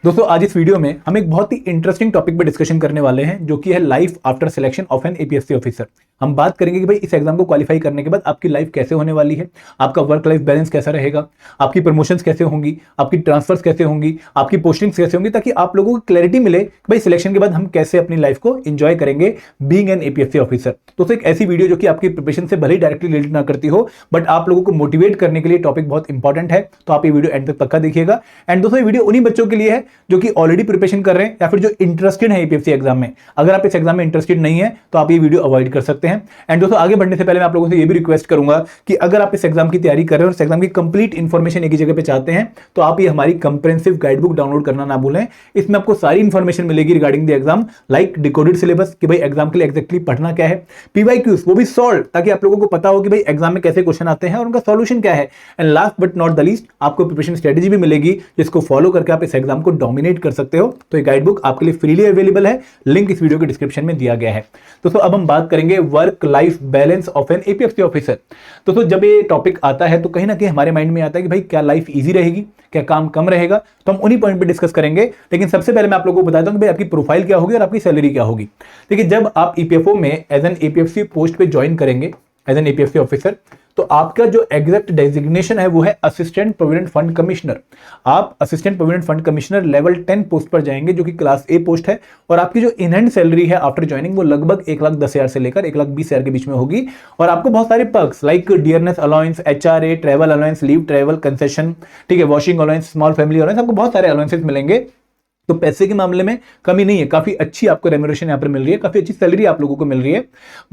दोस्तों आज इस वीडियो में हम एक बहुत ही इंटरेस्टिंग टॉपिक पर डिस्कशन करने वाले हैं जो कि है life after selection of an APSC officer. हम बात करेंगे कि भाई इस एग्जाम को क्वालिफाई करने के बाद आपकी लाइफ कैसे होने वाली है, आपका वर्क लाइफ बैलेंस कैसा रहेगा, आपकी प्रमोशंस कैसे होंगी, आपकी ट्रांसफर्स कैसे होंगी, आपकी पोस्टिंग्स कैसे होंगी, ताकि आप लोगों को क्लैरिटी मिले कि भाई सिलेक्शन के बाद हम कैसे अपनी लाइफ को एंजॉय करेंगे बीइंग एन एपीएससी ऑफिसर। तो एक ऐसी वीडियो जो कि आपकी प्रिपरेशन से भले ही डायरेक्टली रिलेटेड ना करती हो बट आप लोगों को मोटिवेट करने के लिए टॉपिक बहुत इंपॉर्टेंट है, तो आप ये वीडियो एंड तक पक्का देखिएगा। एंड दोस्तों ये वीडियो उन्हीं बच्चों के लिए है जो कि ऑलरेडी प्रिपरेशन कर रहे हैं या फिर जो इंटरेस्टेड है एपीएससी एग्जाम में। अगर आप इस एग्जाम में इंटरेस्टेड नहीं है तो आप ये वीडियो अवॉइड कर सकते हैं। एंड दोस्तों आगे बढ़ने से पहले मैं आप लोगों से ये भी रिक्वेस्ट करूंगा कि अगर आप इस एग्जाम की तैयारी कर रहे हैं और इस एग्जाम की कंप्लीट इंफॉर्मेशन एक ही जगह पे चाहते हैं तो आप ये हमारी कंप्रेहेंसिव गाइड बुक डाउनलोड करना ना भूलें। इसमें आपको सारी इंफॉर्मेशन मिलेगी regarding the exam, like decoded syllabus कि भाई एग्जाम के लिए एग्जैक्टली पढ़ना क्या है, पीवाईक्यूज वो भी सॉल्व ताकि आप लोगों को पता हो कि भाई एग्जाम में कैसे क्वेश्चन आते हैं और उनका सॉल्यूशन क्या है। And last but not the least आपको प्रिपरेशन स्ट्रेटेजी भी मिलेगी जिसको फॉलो करके आप इस एग्जाम को डोमिनेट कर सकते हो। तो ये गाइड बुक आपके लिए फ्रीली अवेलेबल है, लिंक इस वीडियो के डिस्क्रिप्शन में दिया गया है। दोस्तों अब हम बात करेंगे work life balance of an APSC officer. दोस्तों जब ये टॉपिक आता है तो कहीं ना कहीं हमारे माइंड में आता है कि भाई क्या लाइफ इजी रहेगी, क्या काम कम रहेगा, तो हम उन्हीं पॉइंट पे डिस्कस करेंगे। लेकिन सबसे पहले मैं आप लोगों को बताता हूं कि भाई आपकी प्रोफाइल क्या होगी और आपकी सैलरी क्या होगी। देखिए जब आप ईपीएफओ में एज एन एपीएफसी पोस्ट पे ज्वाइन करेंगे एज एन एपीएफसी ऑफिसर तो आपका जो एग्जैक्ट डेजिग्नेशन है वो है असिस्टेंट प्रोविडेंट फंड कमिश्नर। आप assistant provident fund commissioner level 10 post पर जाएंगे जो कि क्लास ए पोस्ट है और आपकी जो इन हैंड सैलरी है आफ्टर ज्वाइनिंग वो लगभग 1,10,000 से लेकर 1,20,000 के बीच में होगी। और आपको बहुत सारे perks like dearness allowance, HRA, travel allowance, leave travel concession, ठीक है, washing allowance, small family allowance, आपको बहुत सारे अलाउंसेस मिलेंगे। तो पैसे के मामले में कमी नहीं है, काफी अच्छी आपको रेम्यूनरेशन यहाँ पर मिल रही है, काफी अच्छी सैलरी आप लोगों को मिल रही है।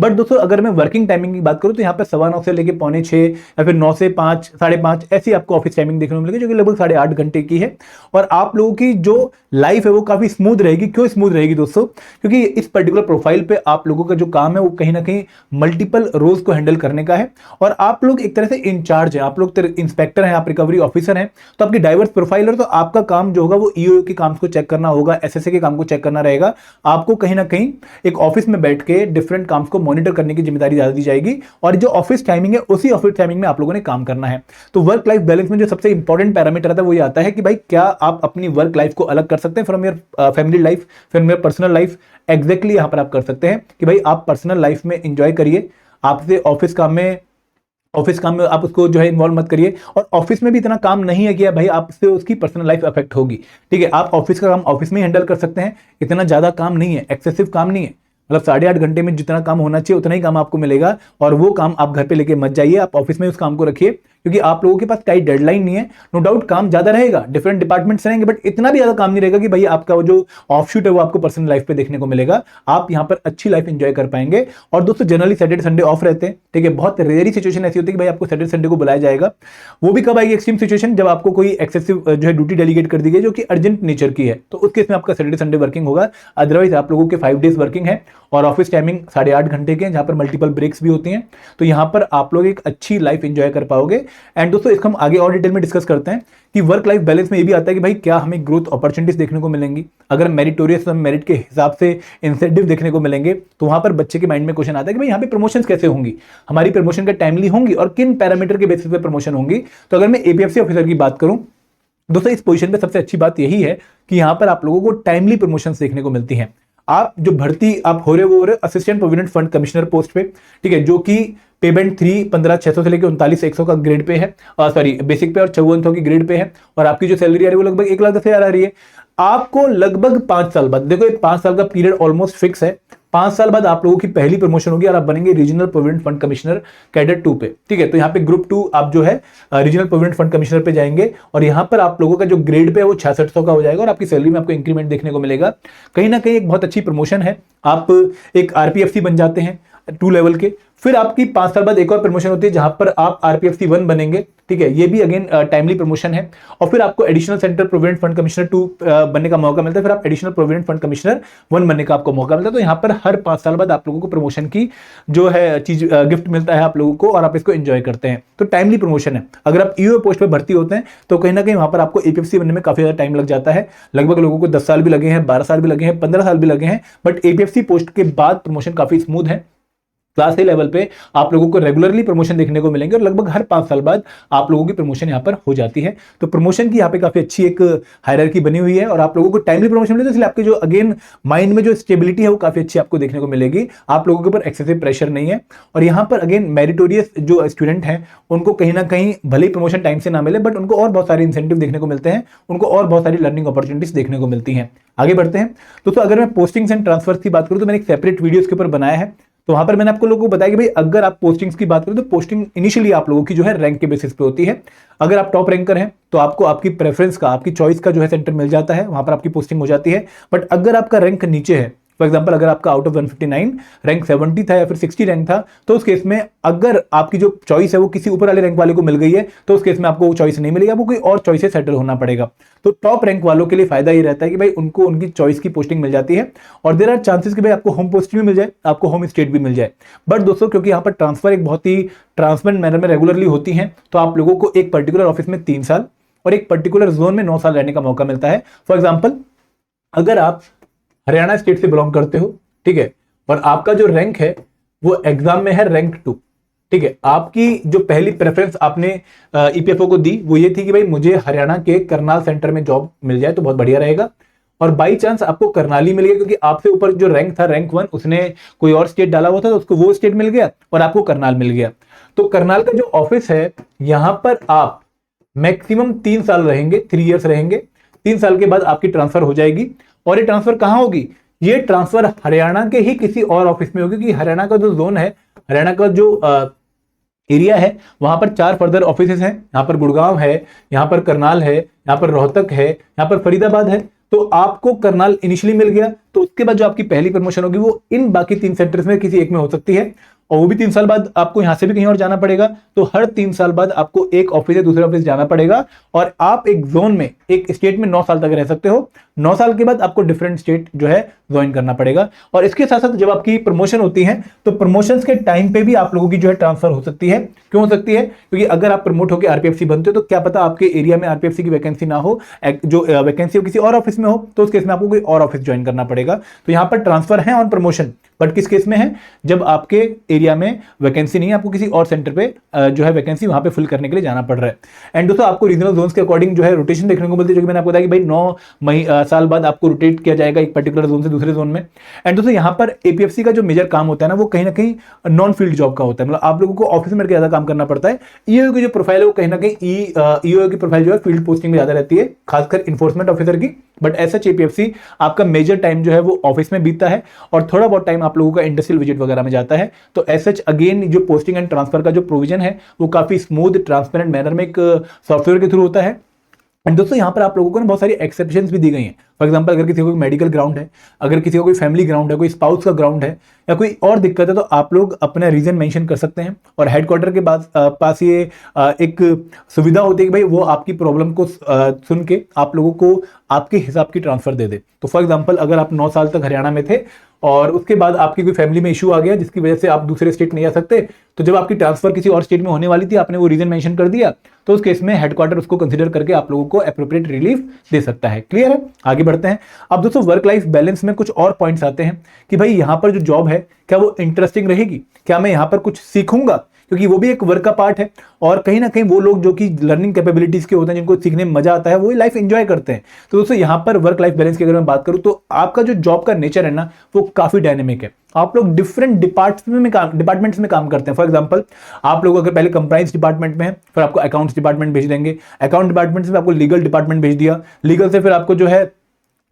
बट दोस्तों अगर मैं वर्किंग टाइमिंग की बात करूं तो यहाँ पर 9:15 से लेकर 6:45 या फिर 9 से 5, 5:30 ऐसी आपको ऑफिस टाइमिंग देखने को मिलेगी जो कि लगभग 8.5 घंटे की है। और आप लोगों की जो लाइफ है वो काफी स्मूथ रहेगी। क्यों स्मूथ रहेगी दोस्तों? क्योंकि इस पर्टिकुलर प्रोफाइल पे आप लोगों का जो काम है वो कहीं ना कहीं मल्टीपल रोल्स को हैंडल करने का है और आप लोग एक तरह से इंचार्ज है, आप लोग इंस्पेक्टर हैं, आप रिकवरी ऑफिसर हैं। तो आपकी डाइवर्स प्रोफाइल है तो आपका काम जो होगा वो ईओ के काम को चेक करना होगा, एसएसए के काम को चेक करना रहेगा। आपको कहीं ना कहीं एक ऑफिस में बैठ के डिफरेंट काम्स को मॉनिटर करने की जिम्मेदारी ज्यादा दी जाएगी और जो ऑफिस टाइमिंग है उसी ऑफिस टाइमिंग में आप लोगों ने काम करना है। तो वर्क लाइफ बैलेंस में जो सबसे इंपॉर्टेंट पैरामीटर आता है वो ये आता है कि भाई क्या आप अपनी वर्क लाइफ को अलग कर सकते हैं from your family life, from your personal life. Exactly यहां पर आप कर सकते हैं कि भाई आप पर्सनल लाइफ में एंजॉय करिए, आपसे ऑफिस काम में आप उसको जो है इन्वॉल्व मत करिए। और ऑफिस में भी इतना काम नहीं है कि भाई आपसे उसकी पर्सनल लाइफ अफेक्ट होगी, ठीक है। आप ऑफिस का काम ऑफिस में हैंडल कर सकते हैं, इतना ज्यादा काम नहीं है, एक्सेसिव काम नहीं है। मतलब 8.5 घंटे में जितना काम होना चाहिए उतना ही काम आपको मिलेगा और वो काम आप घर पे लेके मत जाइए, आप ऑफिस में उस काम को रखिए क्योंकि आप लोगों के पास कोई डेडलाइन नहीं है। नो डाउट काम ज्यादा रहेगा, डिफरेंट डिपार्टमेंट्स रहेंगे बट इतना भी ज्यादा काम नहीं रहेगा कि भाई आपका वो जो ऑफशूट है वो आपको पर्सनल लाइफ पे देखने को मिलेगा। आप यहाँ पर अच्छी लाइफ एंजॉय कर पाएंगे। और दोस्तों जनरली सैटरडे संडे ऑफ रहते हैं, ठीक है। बहुत रेयरी सिचुएशन ऐसी होती है कि भाई आपको सैटरडे संडे को बुलाया जाएगा। वो भी कब आएगी एक्सट्रीम सिचुएशन, जब आपको कोई एक्सेसिव जो है ड्यूटी डेलीगेट कर दी गई जो कि अर्जेंट नेचर की है, तो उस केस में आपका सैटरडे संडे वर्किंग होगा। अदरवाइज आप लोगों के 5 डेज वर्किंग है और ऑफिस टाइमिंग 8.5 घंटे के, जहां पर मल्टीपल ब्रेक्स भी होती हैं। तो यहां पर आप लोग एक अच्छी लाइफ एंजॉय कर पाओगे। एंड दोस्तों इसको हम आगे और डिटेल में डिस्कस करते हैं कि वर्क लाइफ बैलेंस में ये भी आता है कि भाई क्या हमें ग्रोथ अपॉर्चुनिटीज देखने को मिलेंगी, अगर मेरिटोरियस मेरिट के हिसाब से इंसेंटिव देखने को मिलेंगे तो वहां पर बच्चे के माइंड में क्वेश्चन आता है कि भाई यहाँ पे प्रमोशन कैसे होंगी, हमारी प्रमोशन का टाइमली होंगी और किन पैरामीटर के बेसिस पे प्रमोशन होंगी। तो अगर मैं एपीएफसी ऑफिसर की बात करूं दोस्तों इस पोजीशन पे सबसे अच्छी बात यही है कि यहां पर आप लोगों को टाइमली प्रमोशंस देखने को मिलती हैं। आप जो भर्ती आप हो रहे हो assistant provident fund commissioner post पे, ठीक है, जो कि पेमेंट 3,15,600 से लेकर 39,100 का ग्रेड पे है, सॉरी बेसिक पे, और 5400 की ग्रेड पे है। और आपकी जो सैलरी आ रही है वो लगभग 1,10,000 आ रही है। आपको लगभग 5 साल बाद, देखो 5 साल का पीरियड ऑलमोस्ट फिक्स है, 5 साल बाद आप लोगों की पहली प्रमोशन होगी और आप बनेंगे regional provident fund commissioner cadre 2 पे, ठीक है। तो यहाँ पे ग्रुप 2 आप जो है रीजनल प्रोविडेंट फंड कमिश्नर पे जाएंगे और यहाँ पर आप लोगों का जो ग्रेड पे है वो 6600 का हो जाएगा और आपकी सैलरी में आपको इंक्रीमेंट देखने को मिलेगा। कहीं ना कहीं एक बहुत अच्छी प्रमोशन है। आप एक आरपीएफसी बन जाते हैं 2 लेवल के, फिर आपकी 5 साल बाद एक और प्रमोशन होती है जहां पर आप आरपीएफसी 1 बनेंगे, ठीक है। ये भी अगेन टाइमली प्रमोशन है। और फिर आपको additional central provident fund commissioner 2 बनने का मौका मिलता है, फिर आप एडिशनल प्रोविडेंट फंड कमिश्नर 1 बनने का आपको मौका मिलता है। तो यहाँ पर हर 5 साल बाद आप लोगों को प्रमोशन की जो है चीज गिफ्ट मिलता है आप लोगों को और आप इसको एंजॉय करते हैं। तो टाइमली प्रमोशन है। अगर आप ईओ पोस्ट पर भर्ती होते हैं तो कहीं ना कहीं वहां पर आपको एपीएफसी बनने में काफी ज्यादा टाइम लग जाता है। लगभग लोगों को 10 साल भी लगे हैं, 12 साल भी लगे हैं, 15 साल भी लगे हैं, बट एपीएफसी पोस्ट के बाद प्रमोशन काफी स्मूथ है। क्लास ए लेवल पे आप लोगों को रेगुलरली प्रमोशन देखने को मिलेंगे और लगभग हर 5 साल बाद आप लोगों की प्रमोशन यहाँ पर हो जाती है। तो प्रमोशन की यहाँ पे काफी अच्छी एक हायरार्की बनी हुई है और आप लोगों को टाइमली प्रमोशन मिलेगा, इसलिए आपके जो अगेन माइंड में जो स्टेबिलिटी है वो काफी अच्छी आपको देखने को मिलेगी। आप लोगों के ऊपर एक्सेसिव प्रेशर नहीं है और यहाँ पर अगेन मेरिटोरियस जो स्टूडेंट हैं उनको कहीं ना कहीं भले ही प्रमोशन टाइम से ना मिले बट उनको और बहुत सारे इंसेंटिव देखने को मिलते हैं, उनको और बहुत सारी लर्निंग अपॉर्चुनिटीज देखने को मिलती हैं। आगे बढ़ते हैं दोस्तों, अगर मैं पोस्टिंग्स एंड ट्रांसफर्स की बात करूं तो मैंने एक सेपरेट वीडियो इसके ऊपर बनाया है। तो वहां पर मैंने आपको लोगों को बताया कि भाई अगर आप पोस्टिंग्स की बात करें तो पोस्टिंग इनिशियली आप लोगों की जो है रैंक के बेसिस पे होती है। अगर आप टॉप रैंकर हैं तो आपको आपकी प्रेफरेंस का, आपकी चॉइस का जो है सेंटर मिल जाता है, वहां पर आपकी पोस्टिंग हो जाती है। बट अगर आपका रैंक नीचे है, फॉर एग्जाम्पल अगर आपका आउट ऑफ 159 रैंक 70 था या फिर 60 रैंक था, तो उस केस में अगर आपकी जो चॉइस है वो किसी ऊपर वाले रैंक वाले को मिल गई है तो उस केस में आपको वो चॉइस नहीं मिलेगी, आपको कोई और चॉइस से सेटल होना पड़ेगा। तो टॉप रैंक वालों के लिए फायदा ये रहता है कि भाई उनको उनकी चॉइस की पोस्टिंग मिल जाती है और देयर आर चांसेस कि भाई आपको होम पोस्टिंग भी मिल जाए, आपको होम स्टेट भी मिल जाए। बट दोस्तों क्योंकि यहाँ पर ट्रांसफर एक बहुत ही ट्रांसपेरेंट मैनर में रेगुलरली होती है, तो आप लोगों को एक पर्टिकुलर ऑफिस में 3 साल और एक पर्टिकुलर जोन में 9 साल रहने का मौका मिलता है। फॉर एग्जाम्पल अगर आप हरियाणा स्टेट से बिलोंग करते हो, ठीक है, और आपका जो रैंक है वो एग्जाम में है रैंक 2, ठीक है, आपकी जो पहली प्रेफरेंस आपने ईपीएफओ को दी वो ये थी कि भाई मुझे हरियाणा के करनाल सेंटर में जॉब मिल जाए तो बहुत बढ़िया रहेगा। और बाई चांस आपको करनाल ही मिल गया क्योंकि आपसे ऊपर जो रैंक था रैंक 1 उसने कोई और स्टेट डाला हुआ था तो उसको वो स्टेट मिल गया और आपको करनाल मिल गया। तो करनाल का जो ऑफिस है यहां पर आप मैक्सिमम 3 साल रहेंगे, 3 इयर्स रहेंगे। 3 साल के बाद आपकी ट्रांसफर हो जाएगी और ये ट्रांसफर कहां होगी? ये ट्रांसफर हरियाणा के ही किसी और ऑफिस में होगी, क्योंकि हरियाणा का जो जोन है, हरियाणा का जो एरिया है, वहां पर 4 फर्दर ऑफिसेस हैं। यहाँ पर गुड़गांव है, यहाँ पर करनाल है, यहाँ पर रोहतक है, यहाँ पर फरीदाबाद है। तो आपको करनाल इनिशियली मिल गया, तो उसके बाद जो आपकी पहली प्रमोशन होगी वो इन बाकी 3 सेंटर्स में किसी एक में हो सकती है और वो भी 3 साल बाद आपको यहां से भी कहीं और जाना पड़ेगा। तो हर 3 साल बाद आपको एक ऑफिस से दूसरे ऑफिस जाना पड़ेगा और आप एक जोन में, एक स्टेट में 9 साल तक रह सकते हो। 9 साल के बाद आपको डिफरेंट स्टेट जो है ज्वाइन करना पड़ेगा। और इसके साथ साथ जब आपकी प्रमोशन होती है तो प्रमोशंस के टाइम पे भी आप लोगों की जो है ट्रांसफर हो सकती है। क्यों हो सकती है? क्योंकि अगर आप प्रमोट होकर आरपीएफसी बनते हो तो क्या पता आपके एरिया में आरपीएफसी की वैकेंसी ना हो, जो वैकेंसी हो किसी और ऑफिस में हो, तो उस केस में आपको कोई और ऑफिस ज्वाइन करना पड़ेगा। तो यहां पर ट्रांसफर है ऑन प्रमोशन, बट किस केस में है? जब आपके एरिया में वैकेंसी नहीं है, आपको किसी और सेंटर पे जो है वैकेंसी वहां पे फिल करने के लिए जाना पड़ रहा है। एंड दोस्तों आपको रीजनल जोन्स के अकॉर्डिंग जो है रोटेशन देखने को मिलती है, जो कि मैंने आपको बताया कि भाई 9 साल बाद आपको रोटेट किया जाएगा एक पर्टिकुलर जोन से दूसरे जोन में। एंड दोस्तों यहाँ पर एपीएफसी का जो मेजर काम होता है ना वो कहीं ना कहीं नॉन फील्ड जॉब का होता है, मतलब आप लोगों को ऑफिस में ज्यादा काम करना पड़ता है। ईओ की जो प्रोफाइल है वो कहीं ना कहीं ईओ की प्रोफाइल जो है फील्ड पोस्टिंग में ज्यादा रहती है, खासकर इन्फोर्समेंट ऑफिसर की। बट ऐसा एपीएफसी आपका मेजर टाइम जो है वो ऑफिस में बीतता है और थोड़ा बहुत टाइम आप लोगों का इंडस्ट्रियल विजिट वगैरह में जाता है। तो ऐसा अगेन जो पोस्टिंग एंड ट्रांसफर का जो प्रोविजन है वो काफी स्मूथ ट्रांसपेरेंट मैनर में एक सॉफ्टवेयर के थ्रू होता है। एंड दोस्तों यहाँ पर आप लोगों को ना बहुत सारी एक्सेप्शंस भी दी गई हैं। फॉर एग्जांपल अगर किसी को कोई मेडिकल ग्राउंड है, अगर किसी को कोई फैमिली ग्राउंड है, कोई स्पाउस का ग्राउंड है या कोई और दिक्कत है, तो आप लोग अपना रीजन मेंशन कर सकते हैं और हेडक्वार्टर के पास ये एक सुविधा होती है कि भाई वो आपकी प्रॉब्लम को सुन के आप लोगों को आपके हिसाब की ट्रांसफर दे दे। तो फॉर एग्जाम्पल अगर आप 9 साल तक हरियाणा में थे और उसके बाद आपकी कोई फैमिली में इशू आ गया जिसकी वजह से आप दूसरे स्टेट नहीं आ सकते, तो जब आपकी ट्रांसफर किसी और स्टेट में होने वाली थी, आपने वो रीजन मेंशन कर दिया, तो उस केस में हेडक्वार्टर उसको कंसीडर करके आप लोगों को एप्रोप्रिएट रिलीफ दे सकता है। क्लियर है? आगे बढ़ते हैं। अब दोस्तों वर्क लाइफ बैलेंस में कुछ और पॉइंट्स आते हैं कि भाई यहाँ पर जो जॉब है क्या वो इंटरेस्टिंग रहेगी, क्या मैं यहाँ पर कुछ सीखूंगा, क्योंकि वो भी एक वर्क का पार्ट है। और कहीं ना कहीं वो लोग जो कि लर्निंग कैपेबिलिटीज के होते हैं, जिनको सीखने में मजा आता है, वो लाइफ एंजॉय करते हैं। तो दोस्तों यहाँ पर वर्क लाइफ बैलेंस की अगर मैं बात करूं तो आपका जो जॉब का नेचर है ना वो काफी डायनेमिक है। आप लोग डिफरेंट डिपार्टमेंट्स में काम करते हैं। फॉर एग्जांपल आप लोग अगर पहले कंप्लायंस डिपार्टमेंट में है, फिर आपको अकाउंट्स डिपार्टमेंट भेज देंगे, अकाउंट डिपार्टमेंट से आपको लीगल डिपार्टमेंट भेज दिया, लीगल से फिर आपको जो है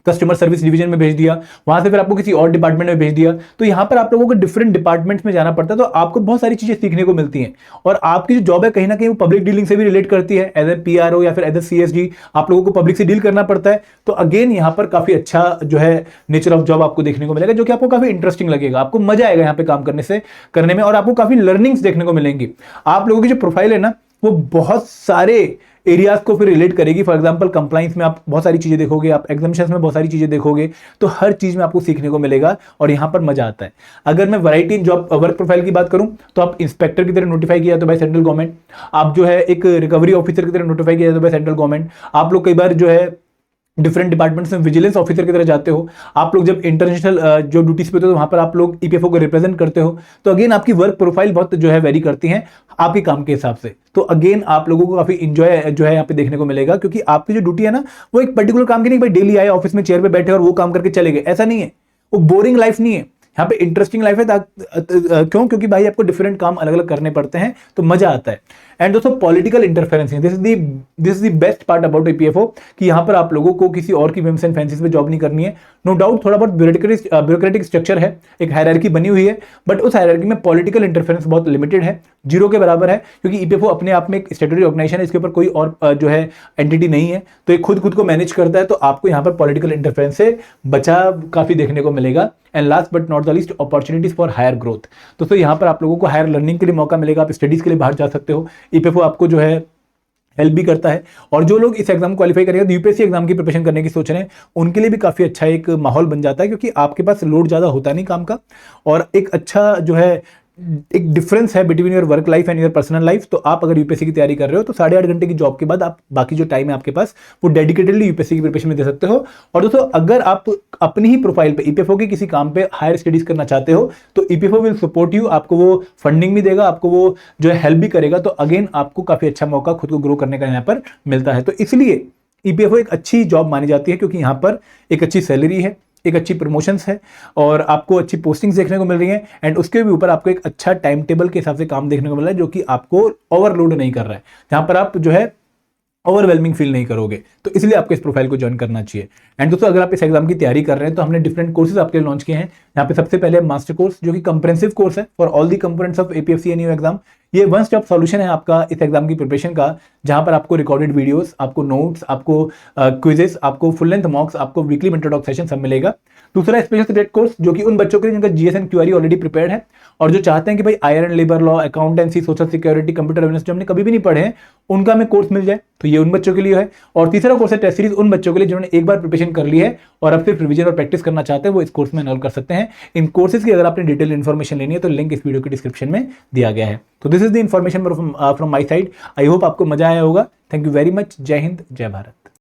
कस्टमर सर्विस डिवीजन में भेज दिया, वहां से फिर आपको किसी और डिपार्टमेंट में भेज दिया। तो यहाँ पर आप लोगों को डिफरेंट डिपार्टमेंट्स में जाना पड़ता है, तो आपको बहुत सारी चीजें सीखने को मिलती हैं। और आपकी जो जॉब है कहीं ना कहीं वो पब्लिक डीलिंग से भी रिलेट करती है। एज ए पीआरओ या फिर एज ए सीएसडी आप लोगों को पब्लिक से डील करना पड़ता है। तो अगेन यहाँ पर काफी अच्छा जो है नेचर ऑफ जॉब आपको देखने को मिलेगा, जो कि आपको काफी इंटरेस्टिंग लगेगा, आपको मजा आएगा यहाँ पे काम करने में और आपको काफी लर्निंग्स देखने को मिलेंगी। आप लोगों की जो प्रोफाइल है ना वो बहुत सारे एरियाज को फिर रिलेट करेगी। फॉर एग्जांपल कंप्लाइंस में आप बहुत सारी चीजें देखोगे, आप एग्जामिनेशंस में बहुत सारी चीजें देखोगे, तो हर चीज में आपको सीखने को मिलेगा और यहां पर मजा आता है। अगर मैं variety in job work profile की बात करूं तो आप इंस्पेक्टर की तरह नोटिफाई किया तो बाय सेंट्रल गवर्नमेंट, आप जो है एक रिकवरी ऑफिसर की तरह नोटिफाई किया तो बाय सेंट्रल गवर्नमेंट, आप लोग कई बार जो है डिफरेंट डिपार्टमेंट्स में विजिलेंस ऑफिसर की तरह जाते हो, आप लोग जब इंटरनेशनल जो ड्यूटीज पे होते हो तो वहां पर आप लोग ईपीएफओ को रिप्रेजेंट करते हो, तो अगेन आपकी वर्क प्रोफाइल बहुत जो है वेरी करती है आपके काम के हिसाब से। तो अगेन आप लोगों को काफी इंजॉय जो है यहाँ पे देखने को मिलेगा, क्योंकि आपकी जो ड्यूटी है ना वो एक पर्टिकुलर काम की नहीं, भाई डेली आए ऑफिस में चेयर पे बैठे और वो काम करके चले गए, ऐसा नहीं है। वो बोरिंग लाइफ नहीं है, यहाँ पे इंटरेस्टिंग लाइफ है। क्यों? क्योंकि भाई आपको डिफरेंट काम अलग अलग करने पड़ते हैं तो मजा आता है। एंड दोस्तों political interference, this is the best part about EPFO, कि यहाँ पर आप लोगों को किसी और की विम्स एंड फैंसीज में जॉब नहीं करनी है। नो डाउट थोड़ा बहुत ब्यूरोक्रेटिक स्ट्रक्चर है, एक हायरार्की बनी हुई है, बट उस हायरार्की में पॉलिटिकल इंटरफेरेंस बहुत लिमिटेड है, जीरो के बराबर है, क्योंकि ईपीएफओ अपने आप में एक स्टैट्यूटरी ऑर्गेनाइजेशन है, इसके ऊपर कोई और जो है एंटिटी नहीं है, तो ये खुद को मैनेज करता है। तो आपको यहाँ पर पॉलिटिकल इंटरफेरेंस से बचा काफी देखने को मिलेगा। And last but not the least, opportunities for higher growth. दोस्तों यहाँ पर आप लोगों को हायर लर्निंग के लिए मौका मिलेगा, आप स्टडीज के लिए बाहर जा सकते हो। ईपीएफओ आपको जो है हेल्प भी करता है। और जो लोग इस एग्जाम क्वालिफाई करेंगे, यूपीएससी एग्जाम की प्रिपरेशन करने की सोच रहे हैं, उनके लिए भी काफी अच्छा एक माहौल बन जाता है, क्योंकि आपके पास लोड ज्यादा होता नहीं काम का, और एक अच्छा जो है एक डिफरेंस है between your work life and your personal life. तो आप अगर यूपीएससी की तैयारी कर रहे हो तो 8.5 घंटे की जॉब के बाद आप बाकी जो टाइम है आपके पास वो डेडिकेटेडली यूपीएससी की प्रिपरेशन में दे सकते हो। और दोस्तों अगर आप अपनी ही प्रोफाइल पे ईपीएफओ के किसी काम पे हायर स्टडीज करना चाहते हो तो ईपीएफओ विल सपोर्ट यू, आपको वो फंडिंग भी देगा, आपको वो जो है हेल्प भी करेगा। तो अगेन आपको काफी अच्छा मौका खुद को ग्रो करने का यहाँ पर मिलता है। तो इसलिए ईपीएफओ एक अच्छी जॉब मानी जाती है, क्योंकि यहाँ पर एक अच्छी सैलरी है, एक अच्छी प्रमोशंस है, और आपको अच्छी पोस्टिंग्स देखने को मिल रही हैं, एंड उसके भी ऊपर आपको एक अच्छा टाइम टेबल के हिसाब से काम देखने को मिल रहा है, जो कि आपको ओवरलोड नहीं कर रहा है, जहां पर आप जो है ओवरवेलमिंग फील नहीं करोगे। तो इसलिए आपको इस प्रोफाइल को ज्वाइन करना चाहिए। एंड दोस्तों अगर आप इस एग्जाम की तैयारी कर रहे हैं तो हमने डिफरेंट कोर्सेज आपके लिए लॉन्च किए हैं। यहाँ पे सबसे पहले मास्टर कोर्स, जो कि कंप्रेहेंसिव कोर्स है for all the components of APFC and exam. ये वन स्टॉप सॉल्यूशन है आपका इस एग्जाम की प्रिपरेशन का, जहां पर आपको रिकॉर्डेड वीडियोस, आपको नोट्स, आपको क्विजेस, आपको फुल लेंथ मॉक्स, आपको वीकली मेंटर टॉक सेशन सब मिलेगा। दूसरा स्पेशल सब्जेक्ट कोर्स, जो कि उन बच्चों के लिए जिनका जीएस एंड क्यूआरई ऑलरेडी प्रिपेयर्ड है और जो चाहते हैं कि भाई IR and labour law, accountancy, social security, computer awareness जो हमने कभी भी नहीं पढ़े हैं, उनका हमें कोर्स मिल जाए, तो ये उन बच्चों के लिए है। और तीसरा कोर्स है टेस्ट सीरीज, उन बच्चों के लिए जिन्होंने एक बार प्रिपरेशन कर ली है और अब सिर्फ रिवीजन और प्रैक्टिस करना चाहते हैं, वो इस कोर्स में एनरोल कर सकते हैं। इन कोर्सेज की अगर आपने डिटेल इन्फॉर्मेशन लेनी है तो लिंक इस वीडियो की डिस्क्रिप्शन में दिया गया है। तो this is the information from my side. I hope आपको मजा आया होगा। Thank you very much. जय हिंद, जय भारत।